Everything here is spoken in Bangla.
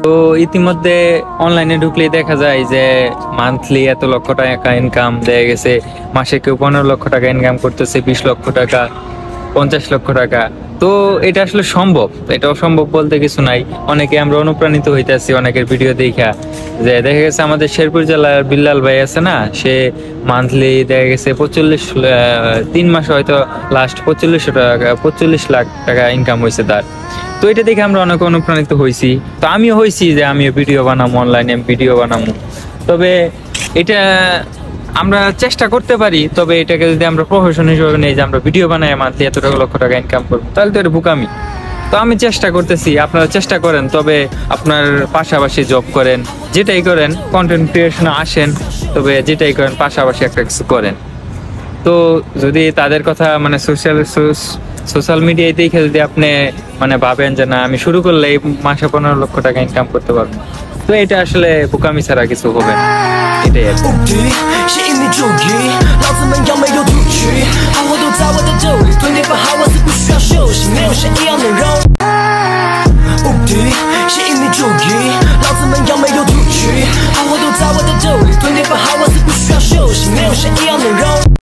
তো ইতিমধ্যে অনলাইনে ঢুকলেই দেখা যায় যে মান্থলি এত লক্ষ টাকা ইনকাম দেয়া গেছে, মাসে কেউ 15 লক্ষ টাকা ইনকাম করতেছে, 20 লক্ষ টাকা, 50 লক্ষ টাকা। তো এটা আসলে সম্ভব, এটা অসম্ভব বলতে কিছু নাই। অনেকে আমরা অনুপ্রাণিত হইতেছি অনেকের ভিডিও দেখা, যে দেখা গেছে আমাদের শেরপুর জেলার বিল্লাল ভাই আছে না, সে মান্থলি দেখা গেছে 3 মাসে হয়তো লাস্ট 45 লাখ টাকা ইনকাম হয়েছে তার। তো এটা দেখে আমরা অনেক অনুপ্রাণিত হয়েছি। তো আমিও হয়েছি যে আমিও ভিডিও বানাবো, অনলাইনে ভিডিও বানাবো। তবে এটা আমরা চেষ্টা করতে পারি, তবে এটাকে যদি আমরা প্রফেশন হিসেবে নেই যে আমরা ভিডিও বানাই মান্থলি এত টাকা লক্ষ টাকা ইনকাম করবো, তাহলে তো এটা বোকামি। তো আমি চেষ্টা করতেছি, আপনারা চেষ্টা করেন, তবে আপনার পাশাপাশি জব করেন, যেটাই করেন, কন্টেন্ট ক্রিয়েশনে আসেন, তবে যেটাই করেন পাশাপাশি একটা কিছু করেন। তো যদি তাদের কথা মানে সোশ্যাল মিডিয়ায় দেখে যদি আপনি মানে ভাবেন যে না আমি শুরু করলে এই মাসে 15 লক্ষ টাকা ইনকাম করতে পারবো, তো এটা আসলে বোকামি ছাড়া কিছু হবে না। এটাই আর কি।吸引你注意，老子们要没有赌局，好我都在我的兜里，对你不好我是不许。